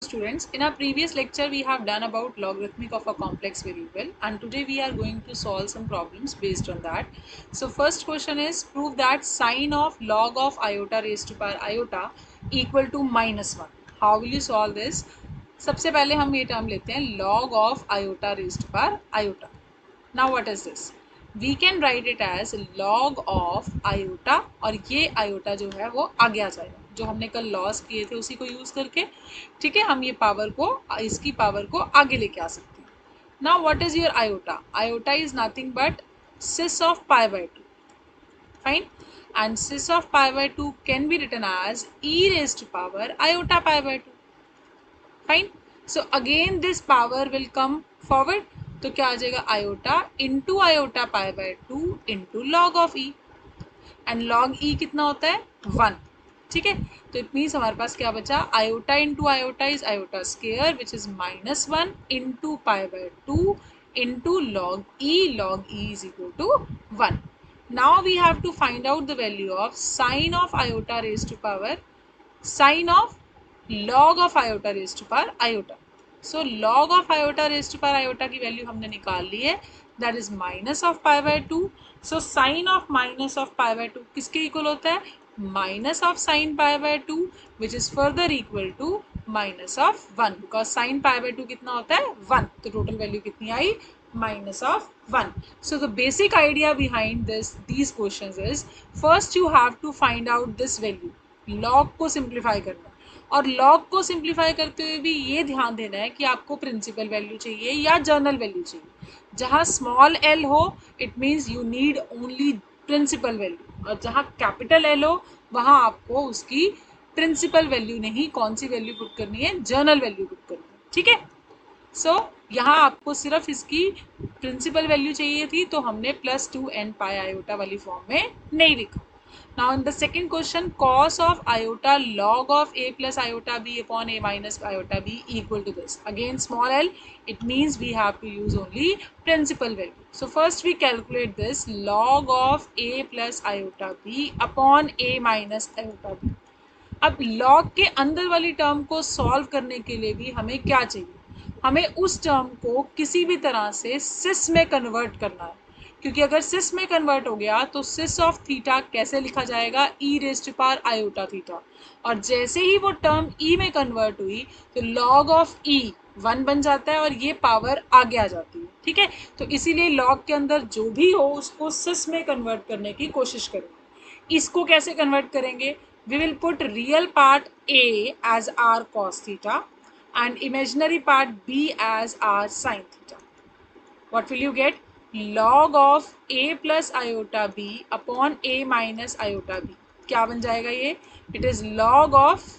Students, in our previous lecture we have done about logarithmic of a complex variable, and today we are going to solve some problems based on that. So first question is, prove that sine of log of iota raised to power iota equal to -1. How will you solve this? सबसे पहले हम ये term लेते हैं log of iota raised to power iota. Now what is this? We can write it as log of iota, और ये iota जो है वो आगे आ जाएगा, जो हमने कल लॉस किए थे उसी को यूज करके. ठीक है, हम ये पावर को, इसकी पावर को आगे लेके आ सकते हैं. Now what is your iota? Iota is nothing but cis of pi by 2. Fine. And cis of pi by 2 can be written as e raised to power iota pi by 2. Fine. So again this power will come forward, तो क्या आ जाएगा? Iota into iota pi by 2 into log of e, and log e कितना होता है? 1. ठीक है, तो इट मीन्स हमारे पास क्या बचा? Iota into iota is iota square which is -1 into pi by 2 into log e is equal to 1. Now we have to find out the value of sine of iota raise to power sine of log of iota raised to power iota. So log of iota raised to power iota की value हमने निकाल ली है, that is minus of pi by 2. So sin of minus of pi by 2 किसके equal होता है? Minus of sin pi by 2, which is further equal to minus of 1, because sin pi by 2 कितना होता है? 1. तो टोटल वैल्यू कितनी आई? Minus of 1. So the basic idea behind these questions is, first you have to find out this value, log को simplify करना, और log को simplify करते हुए भी ये ध्यान देना है कि आपको प्रिंसिपल वैल्यू चाहिए या जर्नल वैल्यू चाहिए. जहाँ स्मॉल एल हो it means you need only principal value, और जहाँ कैपिटल एल हो वहाँ आपको उसकी प्रिंसिपल वैल्यू नहीं, कौन सी वैल्यू पुट करनी है? जर्नल वैल्यू पुट करनी है. ठीक है, सो यहाँ आपको सिर्फ इसकी प्रिंसिपल वैल्यू चाहिए थी, तो हमने +2n पाई आयोटा वाली फॉर्म में नहीं लिखा. Now in the second question, cos of iota log of a plus iota b upon a minus iota b equal to this. Again small l, it means we have to use only principal value. So first we calculate this log of a plus iota b upon a minus iota b. अब log के अंदर वाली term को solve करने के लिए भी हमें क्या चाहिए? हमें उस टर्म को किसी भी तरह से सिस में कन्वर्ट करना है, क्योंकि अगर सिस में कन्वर्ट हो गया तो सिस ऑफ थीटा कैसे लिखा जाएगा? E raise to power iota theta, और जैसे ही वो टर्म ई में कन्वर्ट हुई तो लॉग ऑफ ई 1 बन जाता है और ये पावर आगे आ जाती है. ठीक है, तो इसीलिए लॉग के अंदर जो भी हो उसको सिस में कन्वर्ट करने की कोशिश करेंगे. इसको कैसे कन्वर्ट करेंगे? We will put real part a as r cos theta and imaginary part b as r sin theta. What will you get? Log of a plus iota b upon a minus iota b. क्या बन जाएगा ये? It is log of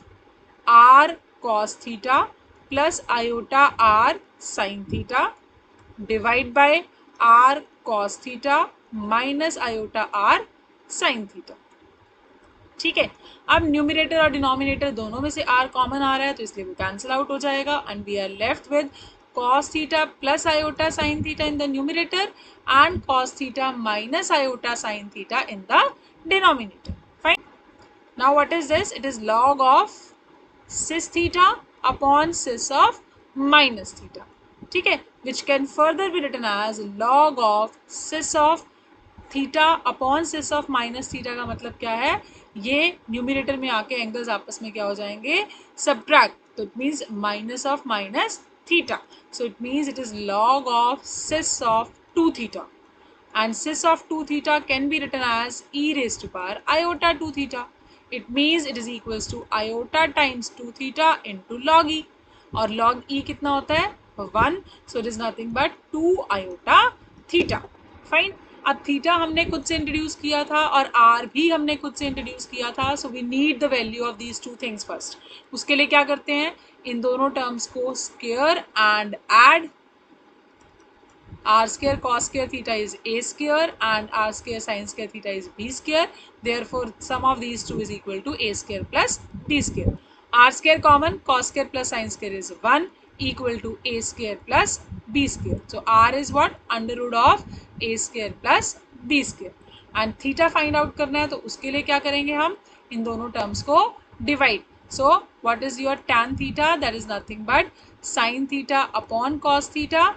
r cos theta plus iota r sin theta divide by r cos theta minus iota r sin theta. ठीक है, अब numerator और denominator दोनों में से r कॉमन आ रहा है, तो इसलिए वो कैंसिल आउट हो जाएगा, and we are left with cos theta plus iota sin theta in the numerator and cos theta minus iota sin theta in the denominator. Fine. Now what is this? It is log of cis theta upon cis of minus theta. ठीक है, which can further be written as log of cis of theta upon cis of minus theta. का मतलब क्या है? ये numerator में आके angles आपस में क्या हो जाएंगे? सब्ट्रैक्ट, तो it means minus of minus theta. So it means it is log of cis of 2 theta, and cis of 2 theta can be written as e raised to power iota 2 theta. It means it is equals to iota times 2 theta into log e, और log e कितना होता है? 1. So it is nothing but 2 iota theta. Fine. अब theta हमने खुद से introduce किया था और आर भी हमने खुद से इंट्रोड्यूस किया था, so we need the value of these two things first. उसके लिए क्या करते हैं? इन दोनों टर्म्स को square and add. R square cos square theta is a square and r square sine square theta is b square. Therefore sum of these two is equal to a square plus b square. R square common, cos square plus sine square is 1 equal to a square plus b square. So r is what? Under root of a square plus b square. And theta find out करना है, तो उसके लिए क्या करेंगे? हम इन दोनों terms को divide. So what is your tan theta? That is nothing but sin theta upon cos theta,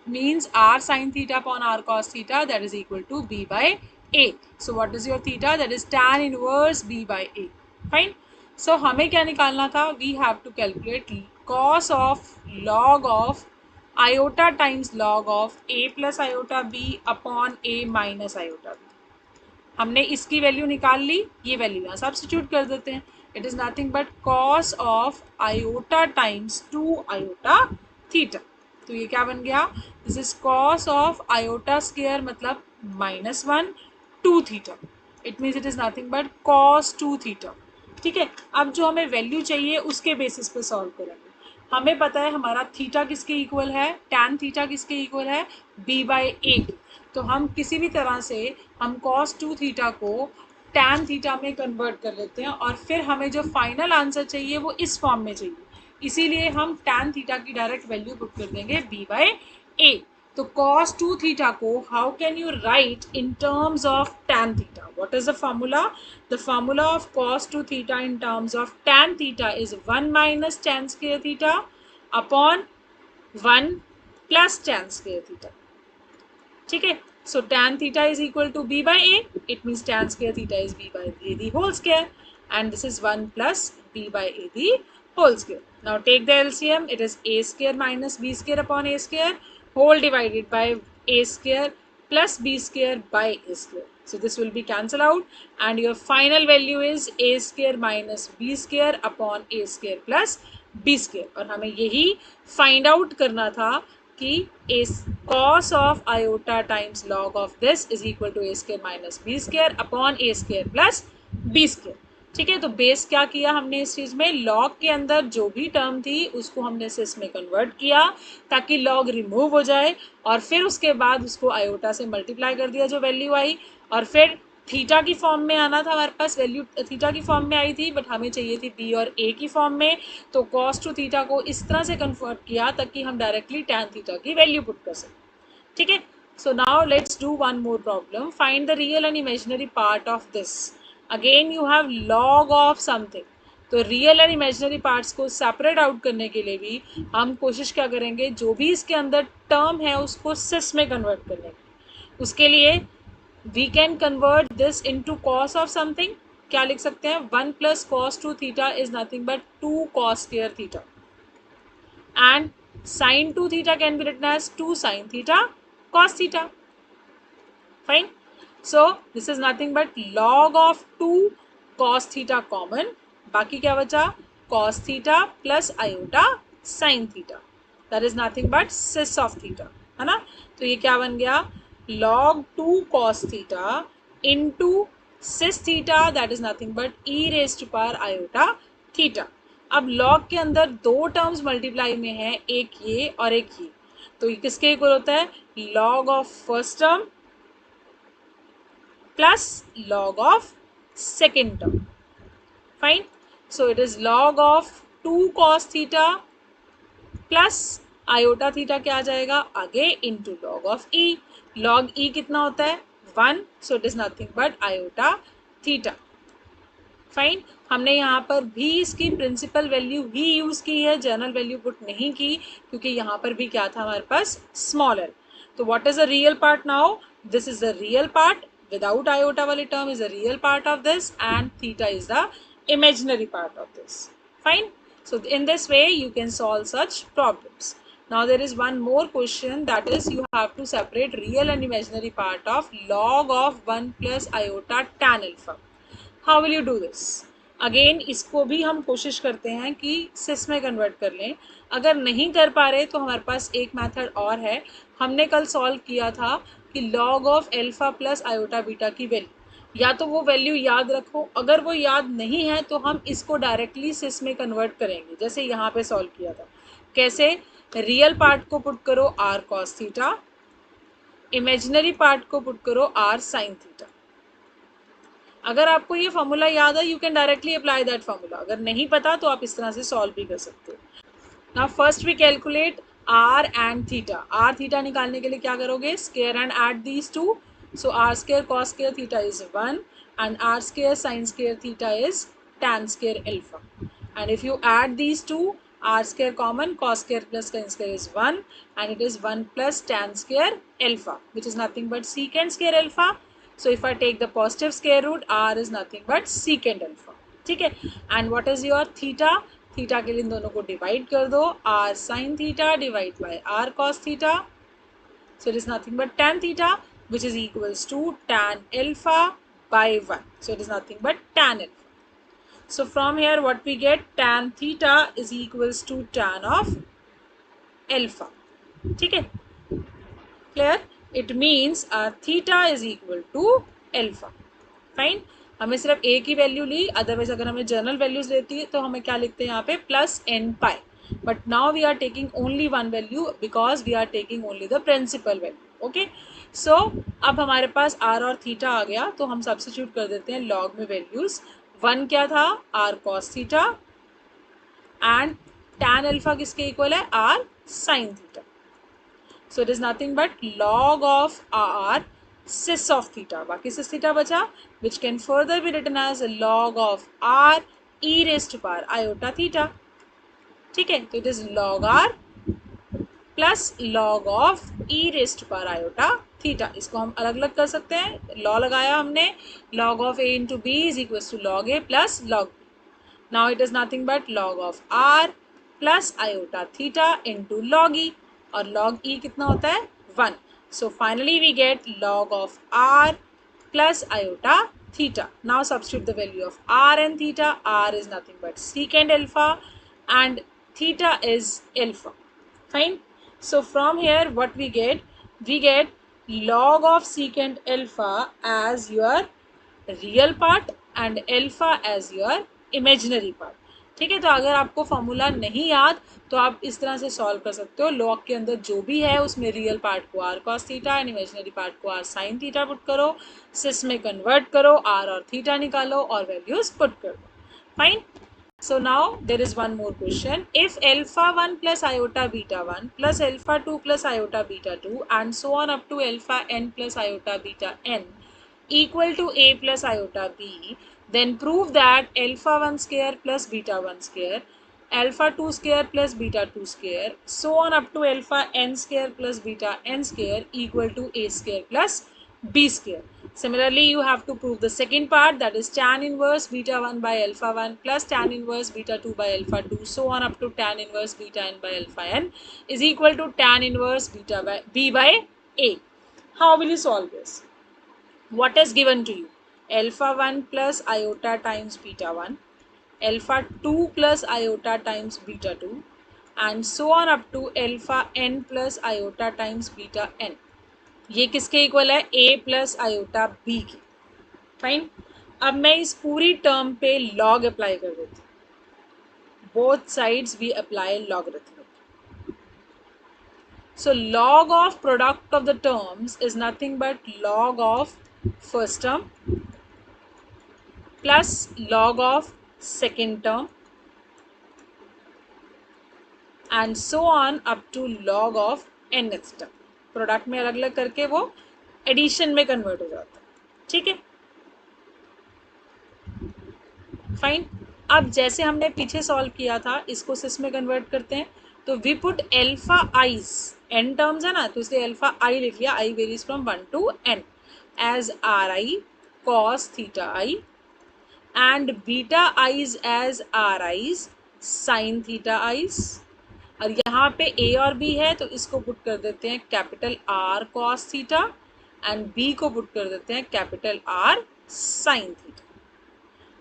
means r sin theta upon r cos theta, that is equal to b by a. So what is your theta? That is tan inverse b by a. Fine. So हमें क्या निकालना था? We have to calculate cos of log of iota times log of a plus iota b upon a minus iota b. हमने इसकी value निकाल ली, ये value यहाँ substitute कर देते हैं. It is nothing but cos of iota times 2 iota theta. तो ये क्या बन गया? This is cos of iota square मतलब -1 2 theta. It means it is nothing but cos 2 theta. ठीक है. अब जो हमें वैल्यू चाहिए उसके बेसिस पे सॉल्व करेंगे. हमें पता है हमारा थीटा किसके इक्वल है, टैन थीटा किसके इक्वल है, b बाई ए. तो हम किसी भी तरह से हम cos 2 थीटा को tan थीटा में कन्वर्ट कर लेते हैं और फिर हमें जो फाइनल आंसर चाहिए वो इस फॉर्म में चाहिए. इसीलिए हम tan थीटा की डायरेक्ट वैल्यू पुट कर देंगे b बाई ए. तो cos 2 थीटा को how can you right in terms of tan theta? What is the formula? The formula of cos 2 theta in terms of tan theta is 1 minus tan square theta upon 1 plus tan square theta. ठीक है. So tan theta is equal to b by a. It means tan square theta is b by a the whole square, and this is 1 plus b by a the whole square. Now take the LCM. It is a square minus b square upon a square whole divided by a square plus b square by a square. So this will be cancelled out, and your final value is a square minus b square upon a square plus b square. और हमें यही find out करना था कि a cos of iota times log of this is equal to a square minus b square upon a square plus b square. ठीक है. तो base क्या किया हमने इस चीज़ में, लॉग के अंदर जो भी टर्म थी उसको हमने सिस में कन्वर्ट किया ताकि लॉग रिमूव हो जाए, और फिर उसके बाद उसको आयोटा से मल्टीप्लाई कर दिया जो वैल्यू आई, और फिर थीटा की फॉर्म में आना था. हमारे पास वैल्यू थीटा की फॉर्म में आई थी बट हमें चाहिए थी बी और ए की फॉर्म में. तो कॉस टू थीटा को इस तरह से कन्वर्ट किया ताकि हम डायरेक्टली टैन थीटा की वैल्यू पुट कर सकें. ठीक है. So now let's do one more problem. Find the real and imaginary part of this. Again you have log of something. तो रियल एंड इमेजिनरी पार्ट्स को सेपरेट आउट करने के लिए भी हम कोशिश क्या करेंगे, जो भी इसके अंदर टर्म है उसको सिस में कन्वर्ट करने की. उसके लिए we can convert this into cos of something. क्या लिख सकते हैं? 1 plus cos 2 theta is nothing but 2 cos square theta, and sin 2 theta can be written as 2 sin theta cos theta. Fine. So this is nothing but log of 2 cos theta common. बाकी क्या बचा? cos theta plus iota sin theta. That is nothing but sis of theta. है ना. तो ये क्या बन गया? log 2 cos theta into sis theta, that is nothing but e raised to power iota theta. अब log के अंदर दो टर्म्स मल्टीप्लाई में है, एक ये और एक ये. तो ये किसके इक्वल होता है? log of first term plus log of second term. Fine. So it is log of 2 cos theta plus iota theta क्या आ जाएगा आगे into log of e. log e कितना होता है? 1. So it is nothing but iota theta. Fine. हमने यहाँ पर भी इसकी प्रिंसिपल वैल्यू ही यूज़ की है, जनरल वैल्यू पुट नहीं की, क्योंकि यहाँ पर भी क्या था हमारे पास? स्मॉलर. तो what is the real part now? This is the real part. Without iota वाली term is the real part of this, and theta is the imaginary part of this. Fine. So in this way you can solve such problems. Now there is one more question, that is you have to separate real and imaginary part of log of 1 plus iota tan alpha. How will you do this? Again इसको भी हम कोशिश करते हैं कि सिस में convert कर लें. अगर नहीं कर पा रहे तो हमारे पास एक मेथड और है. हमने कल सॉल्व किया था कि log of alpha plus iota beta की वैल्यू, या तो वो वैल्यू याद रखो, अगर वो याद नहीं है तो हम इसको डायरेक्टली सिस में कन्वर्ट करेंगे, जैसे यहाँ पे सॉल्व किया था. कैसे? रियल पार्ट को पुट करो r cos theta, imaginary part को पुट करो r sin थीटा. अगर आपको ये फॉर्मूला याद है you can directly apply that formula. अगर नहीं पता तो आप इस तरह से सॉल्व भी कर सकते हो. Now first we calculate r and theta. r theta निकालने के लिए क्या करोगे? Square and add these two. So r square cos square theta is 1 and r square sin square theta is tan square alpha. and if you add these two, r square common, cos square plus sin square is 1, and it is 1 plus tan square alpha, which is nothing but secant square alpha. So if I take the positive square root, r is nothing but secant alpha. ठीक है, and what is your theta? Theta के लिए इन दोनों को divide कर दो, r sin theta divide by r cos theta. So it is nothing but tan theta, which is equals to tan alpha by 1. So it is nothing but tan alpha. So from here what we get, tan theta is equals to tan of alpha. ठीक है, clear? It means theta is equal to alpha. Fine, हमें सिर्फ a की value ली, otherwise अगर हमें general values लेती है तो हमें क्या लिखते हैं यहाँ पे plus n pi, but now we are taking only one value because we are taking only the principal value. Okay, so अब हमारे पास r और थीटा आ गया, तो हम सब्स्टिट्यूट कर देते हैं लॉग में वैल्यूज. 1 क्या था, r cos theta, and tan alpha किसके इक्वल है, r sin theta. So it is nothing but log of r cis of theta. बाकी cis theta बचा, which can further be written as log of r e raised to power iota theta. ठीक है, तो it is log r plus log of e raised to power iota theta. इसको हम अलग अलग कर सकते हैं, लॉ लगाया हमने, log of a into b is equals to log a plus log b. Now it is nothing but log of r plus iota theta into log e, और log e कितना होता है, 1. So finally we get log of r plus iota theta. Now substitute the value of r and theta. R is nothing but secant alpha and theta is alpha. Fine. So from here what we get log of secant alpha as your real part and alpha as your imaginary part. ठीक है, तो अगर आपको formula नहीं याद तो आप इस तरह से सॉल्व कर सकते हो. लॉग के अंदर जो भी है उसमें रियल पार्ट को r cos theta and imaginary part को r sin थीटा पुट करो, सिस में कन्वर्ट करो, r और थीटा निकालो और वैल्यूज पुट कर दो. Fine. So now there is one more question. If alpha 1 plus iota beta 1 plus alpha 2 plus iota beta 2 and so on up to alpha n plus iota beta n equal to a plus iota b, then prove that alpha 1 square plus beta 1 square, alpha 2 square plus beta 2 square, so on up to alpha n square plus beta n square equal to a square plus b square. Similarly, you have to prove the second part, that is tan inverse beta 1 by alpha 1 plus tan inverse beta 2 by alpha 2, so on up to tan inverse beta n by alpha n is equal to tan inverse beta by b by a. How will you solve this? What is given to you? Alpha 1 plus iota times beta 1, alpha 2 plus iota times beta 2, and so on up to alpha n plus iota times beta n. ये किसके equal है, a plus iota b की. Fine. अब मैं इस पूरी term पे log apply कर देती हूँ. Both sides we apply logarithmic. So log of product of the terms is nothing but log of first term plus log of second term and so on up to log of nth term. Product में अलग अलग करके वो addition में convert हो जाता है. ठीक है, फाइन. अब जैसे हमने पीछे सॉल्व किया था, इसको सिस में कन्वर्ट करते हैं, तो we put alpha i's, n terms है ना, तो इसलिए एल्फा आई लिख लिया, i varies from 1 to n as r i cos theta i and beta i's as r i's sine theta i's. और यहाँ पे a और b है तो इसको पुट कर देते हैं capital R cos theta and b को पुट कर देते हैं capital R sin theta.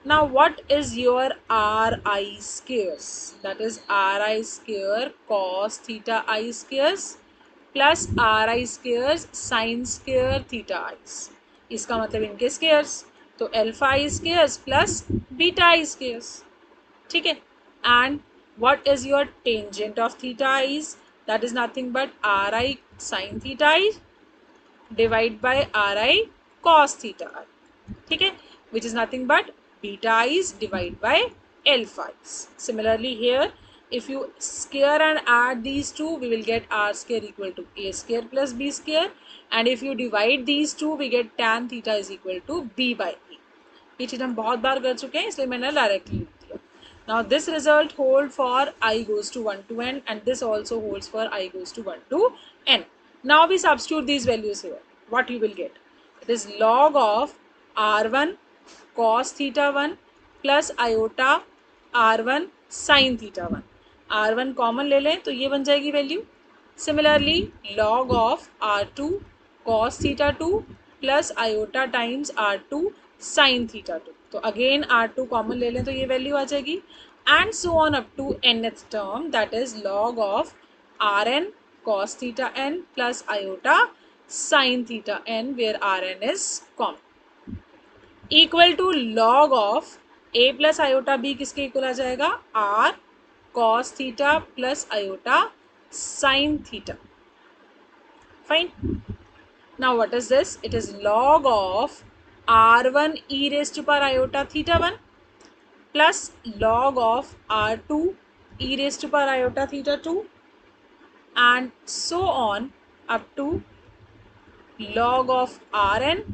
Now what is your RI squares, that is RI square cos theta I squares plus RI squares sin square theta I. इसका मतलब इनके squares, तो alpha I squares plus beta I squares. ठीक है, and what is your tangent of theta is, that is nothing but ri sin theta I divide by ri cos theta I. ठीक है, which is nothing but beta i's divide by alpha i's. Similarly here, if you square and add these two, we will get r square equal to a square plus b square, and if you divide these two, we get tan theta is equal to b by a. ये चीज़ हम बहुत बार कर चुके हैं, इसलिए मैंने directly लिख दिया. Now this result hold for I goes to 1 to n, and this also holds for I goes to 1 to n. Now we substitute these values here. What you will get? It is log of r1 cos theta 1 plus iota r1 sin theta 1. r1 common ले लें तो ये बन जाएगी value. Similarly log of r2 cos theta 2 plus iota times r2 sin theta 2. तो again r2 common ले लें तो ये वैल्यू आ जाएगी. And so on up to nth term, that is log of rn cos theta n plus iota sin theta n, where rn is common, equal to log of a plus iota b किसके equal आ जाएगा? r cos theta plus iota sin theta. Fine. Now what is this? It is log of r1 e raised to power iota theta 1 plus log of r2 e raised to power iota theta 2 and so on up to log of rn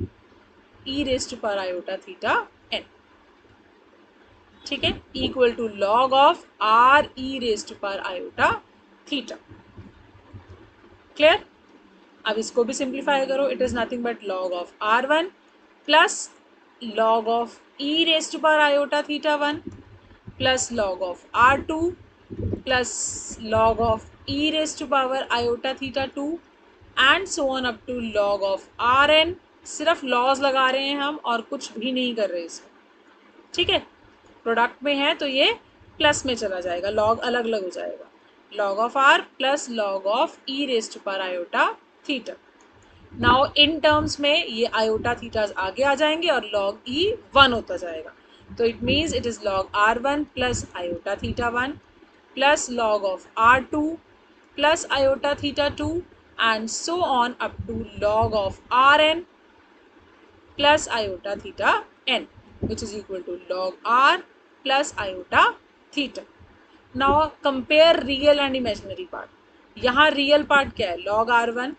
e raised to power iota theta n. ठीक है, equal to log of r e raised to power iota theta. Clear? अब इसको भी simplify करो. It is nothing but log of r1 plus log of e raised to power iota theta 1 plus log of r2 plus log of e raised to power iota theta 2 and so on up to log of rn. सिर्फ laws लगा रहे हैं हम और कुछ भी नहीं कर रहे इसमें. ठीक है, प्रोडक्ट में है तो ये प्लस में चला जाएगा, लॉग अलग अलग हो जाएगा. log of r plus log of e raised to power iota theta. Now in terms में ये आयोटा थीटाज आगे आ जाएंगे और log e 1 होता जाएगा. तो इट मीन्स इट इज log r1 plus iota theta 1 plus log of r2 plus iota theta 2 and so on up to log of rn plus iota theta n, which is equal to log r plus iota theta. Now compare real and imaginary part. यहाँ real part क्या है? log r1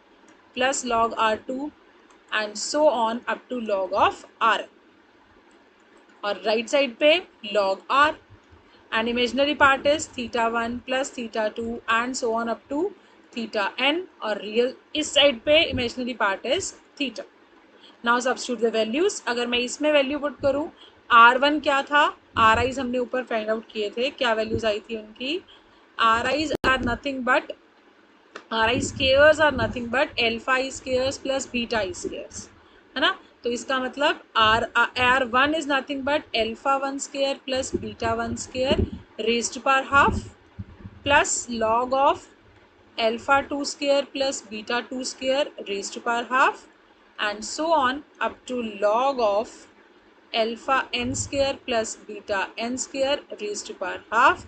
plus log r2 and so on up to log of rn, और right side पे log r, and imaginary part is theta 1 plus theta 2 and so on up to theta n, और real इस side पे imaginary part is theta. Now substitute the values. अगर मैं इसमें value put करूँ, r1 क्या था? ri's हमने ऊपर फाइंड आउट किए थे, क्या वैल्यूज आई थी उनकी? ri's are nothing but ri squares are nothing but alpha i squares plus beta i squares, है ना. तो इसका मतलब r1 is nothing but alpha 1 square plus beta 1 square raised power half plus log of alpha 2 square plus beta 2 square raised power half and so on up to log of alpha n square plus beta n square raised to power half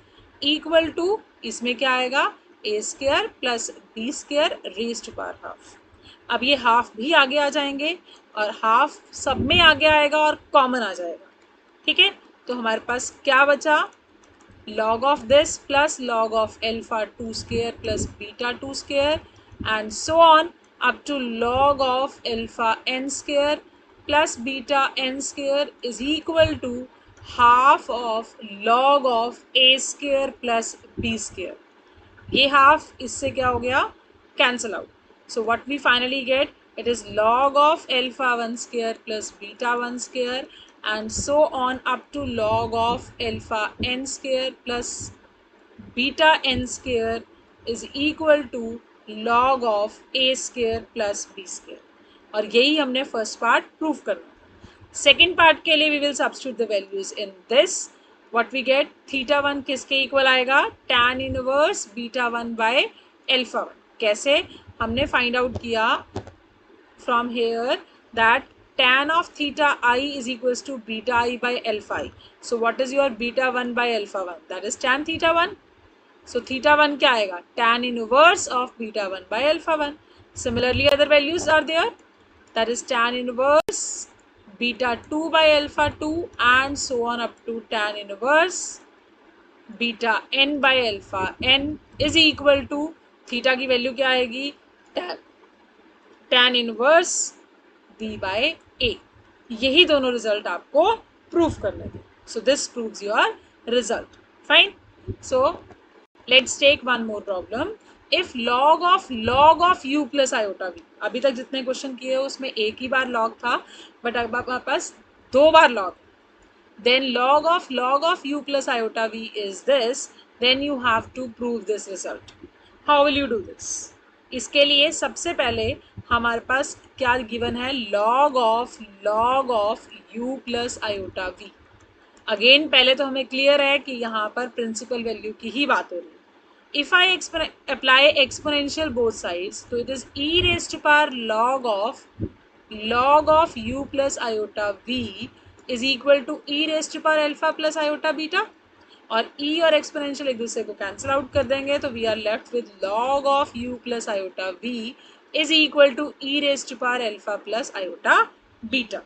equal to, इसमें क्या आएगा? a square plus b square raised to power half. अब ये half भी आगे आ जाएंगे और half सब में आगे आएगा और कॉमन आ जाएगा. ठीक है, तो हमारे पास क्या बचा? log of this plus log of alpha 2 square plus beta 2 square and so on up to log of alpha n square plus beta n square is equal to half of log of a square plus b square. ये half इससे क्या हो गया? Cancel out. So what we finally get, it is log of alpha 1 square plus beta 1 square and so on up to log of alpha n square plus beta n square is equal to log of a square plus b square. और यही हमने first part prove करना. Second part के लिए we will substitute the values in this. What we get? Theta 1 किसके इक्वल आएगा? tan inverse beta 1 by alpha 1. कैसे? हमने फाइंड आउट किया from here that tan of theta I is equals to beta I by alpha I. So what is your beta 1 by alpha 1? That is tan theta 1. So theta 1 क्या आएगा? tan inverse of beta 1 by alpha 1. Similarly other values are there. That is tan inverse beta 2 by alpha 2 and so on up to tan inverse beta n by alpha n is equal to theta की value क्या आएगी? tan inverse b by a. यही दोनों result आपको proof करने थे. So this proves your result. Fine. So let's take one more problem. If log of u plus iota v, अभी तक जितने क्वेश्चन किए उसमें एक ही बार log था, बट अब आपके पास दो बार log, then log of u plus iota v is this, then you have to prove this result. How will you do this? इसके लिए सबसे पहले हमारे पास क्या गिवन है, log of u plus iota v. Again पहले तो हमें क्लियर है कि यहाँ पर प्रिंसिपल वैल्यू की ही बात हो रही है. If I apply exponential both sides, तो it is e raised to power log of u plus iota v is equal to e raised to power alpha plus iota beta, और e और exponential एक दूसरे को cancel out कर देंगे तो we are left with log of u plus iota v is equal to e raised to power alpha plus iota beta,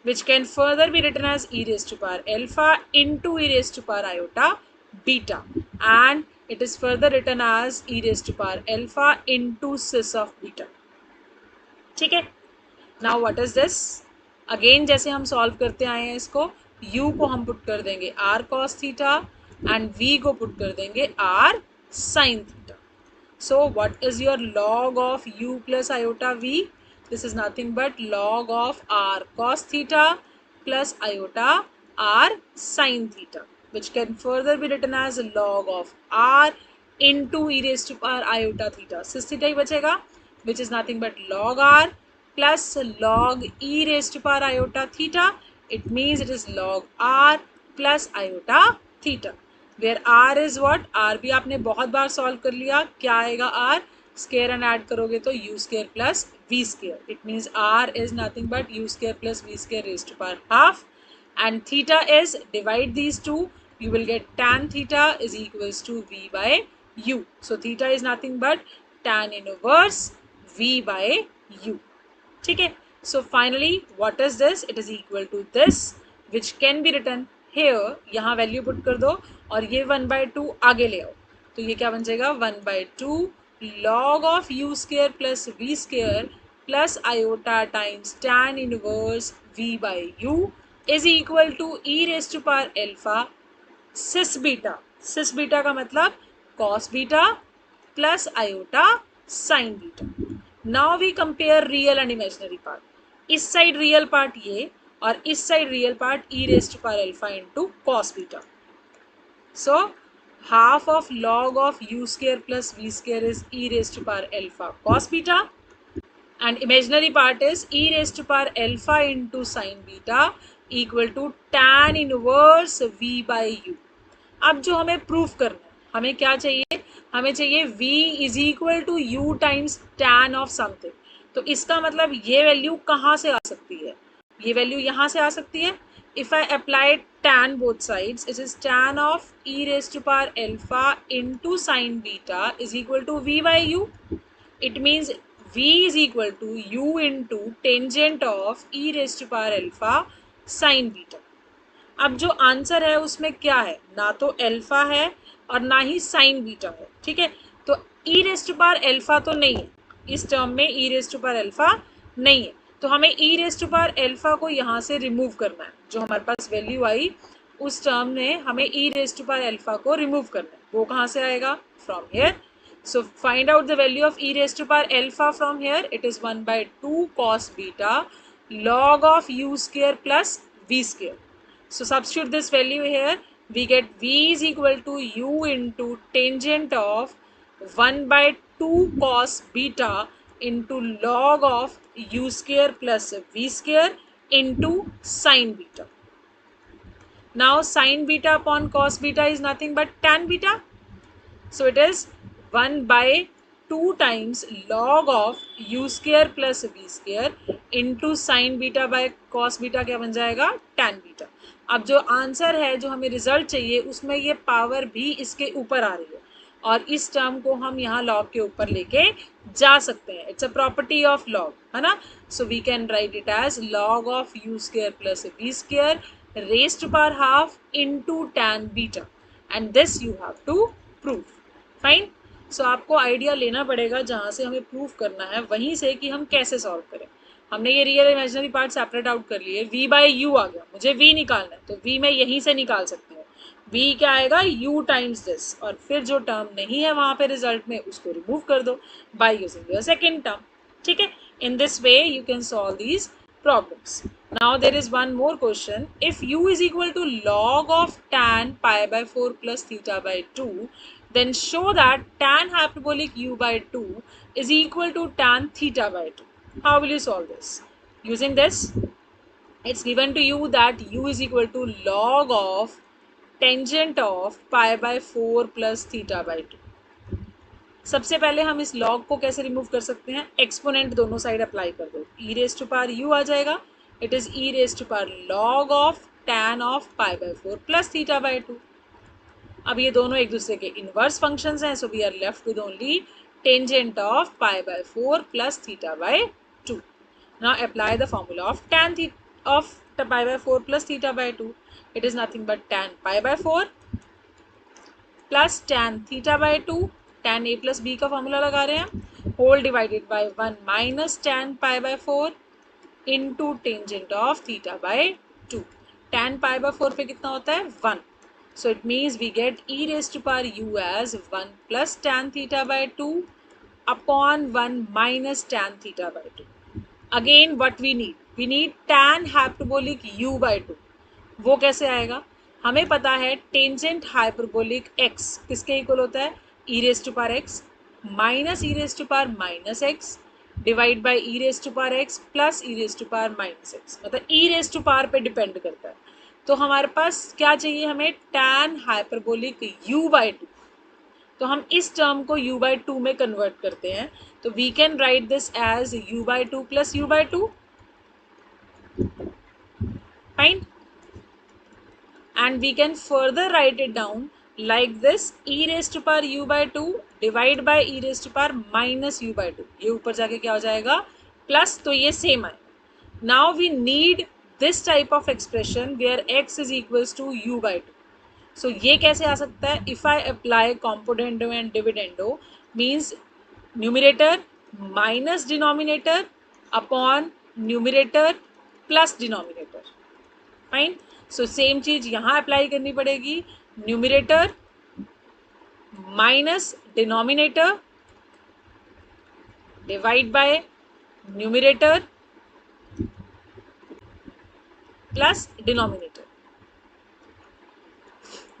which can further be written as e raised to power alpha into e raised to power iota beta, and it is further written as e raised to power alpha into cis of beta. ठीक है. Now what is this? Again जैसे हम solve करते आए हैं इसको, u को हम पुट कर देंगे r cos theta and v को पुट कर देंगे r sin theta. So what is your log of u plus iota v? This is nothing but log of r cos theta plus iota r sin theta, which can further be written as log of r into e raised to power iota theta. Cis theta ही बचेगा, which is nothing but log r plus log e raised to power iota theta. It means it is log r plus iota theta, where r is what? r भी आपने बहुत बार solve कर लिया. क्या आएगा r? Square and add करोगे तो u square plus v square. It means r is nothing but u square plus v square raised to power half, and theta is, divide these two, you will get tan theta is equals to v by u. So theta is nothing but tan inverse v by u. ठीक है. So finally what is this? It is equal to this, which can be written here. यहाँ value put कर दो और ये 1/2 आगे ले आओ, तो ये क्या बन जाएगा, 1/2 log of u square plus v square plus iota times tan inverse v by u is equal to e raised to power alpha cis beta. cis beta का मतलब cos beta plus iota sin beta. Now we compare real and imaginary part. इस side real part ये और इस side real part e raised to power alpha into cos beta. So half of log of u square plus v square is e raised to power alpha cos beta, and imaginary part is e raised to power alpha into sin beta equal to tan inverse v by u. अब जो हमें proof करना है, हमें क्या चाहिए, हमें चाहिए v is equal to u times tan of something. तो इसका मतलब ये वैल्यू कहाँ से आ सकती है, ये वैल्यू यहाँ से आ सकती है. If I apply tan both sides, it is tan of e raised to power alpha into sin beta is equal to v by u. It means v is equal to u into tangent of e raised to power alpha sin beta. अब जो answer है उसमें क्या है, ना तो alpha है और ना ही साइन बीटा है. ठीक है. तो e raised to power alpha तो नहीं है इस टर्म में, e raised to power alpha नहीं है, तो हमें e raised to power alpha को यहाँ से रिमूव करना है. जो हमारे पास वैल्यू आई उस टर्म में हमें e raised to power alpha को रिमूव करना है. वो कहाँ से आएगा, from here. So find out the value of e raised to power alpha from here. It is 1/2 cos beta log of u square plus v square. So substitute this value here. We get v is equal to u into tangent of 1/2 cos beta into log of u square plus v square into sin beta. Now sin beta upon cos beta is nothing but tan beta. So it is 1/2 times log of u square plus v square into sin beta by cos beta क्या बन जाएगा, tan beta. अब जो answer है, जो हमें result चाहिए, उसमें ये पावर भी इसके ऊपर आ रही है और इस टर्म को हम यहाँ लॉग के ऊपर लेके जा सकते हैं. It's a property of log, है ना. So we can write it as log of u square plus v square raised to power half into tan beta, and this you have to prove. Fine. So आपको idea लेना पड़ेगा जहाँ से हमें proof करना है वहीं से कि हम कैसे सॉल्व करें. हमने ये real imaginary part separate out कर लिए, v बाय यू आ गया, मुझे v निकालना है तो v मैं यहीं से निकाल सकती हूँ. v क्या आएगा u टाइम्स दिस, और फिर जो टर्म नहीं है वहां पे रिजल्ट में उसको रिमूव कर दो by using your second term. ठीक है, in this way you can solve these problems. Now there is one more question. If u is equal to log of tan pi by 4 plus theta by 2, then show that tan hyperbolic u by 2 is equal to tan theta by 2. How will you solve this? Using this, it's given to you that u is equal to log of tangent of pi by 4 plus theta by 2. सबसे पहले हम इस log को कैसे remove कर सकते हैं, exponent दोनों साइड अप्लाई कर दो, e raise to power u आ जाएगा, it is e raise to power log of tan of pi by 4 plus theta by 2. अब ये दोनों एक दूसरे के इनवर्स फंक्शंस हैं, so we are left with only tangent of pi by 4 plus theta by 2. Now apply the formula of tan of pi by 4 plus theta by 2. It is nothing but tan pi by 4 plus tan theta by 2. tan a plus b का formula लगा रहे हैं, whole divided by 1 minus tan pi by 4 into tangent of theta by 2. Tan pi by 4 पे कितना होता है 1, so it means we get e raise to power u as 1 plus tan theta by 2 upon 1 minus tan theta by 2. Again what we need tan hyperbolic u by 2. वो कैसे आएगा, हमें पता है टेंजेंट हाइपरबोलिक x किसके equal होता है, e raise to power x minus e raise to power minus x divide by E raise to power x plus e raise to power minus x, मतलब ई रेज टू पावर पे depend करता है. तो हमारे पास क्या चाहिए, हमें टैन हाइपरबोलिक u बाय 2. तो हम इस टर्म को u बाय 2 में कन्वर्ट करते हैं, तो we can write this as u by 2 plus u by 2. Fine, and we can further write it down like this, e raised to power u by 2 divide by e raised to power minus u by 2. ये ऊपर जाके क्या हो जाएगा plus, तो ये same है. now we need this type of expression where x is equals to u by 2. so ये कैसे आ सकता है, if I apply componendo and dividendo means numerator minus denominator upon numerator plus denominator. Fine, so same चीज यहां apply करनी पड़ेगी, numerator minus denominator divide by numerator plus denominator.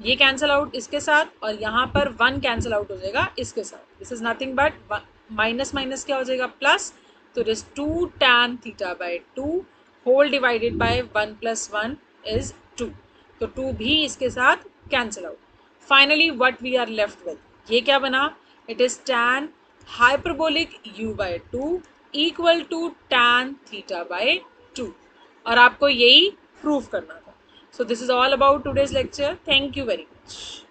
ये cancel out इसके साथ, और यहां पर 1 कैंसल आउट हो जाएगा इसके साथ. This is nothing but minus minus क्या हो जाएगा प्लस, तो it is 2 tan theta by 2 whole divided by 1 plus 1 is 2. तो 2 भी इसके साथ cancel out. Finally what we are left with, ये क्या बना, it is tan hyperbolic u by 2 equal to tan theta by 2, और आपको यही प्रूव करना था. So this is all about today's lecture. Thank you very much.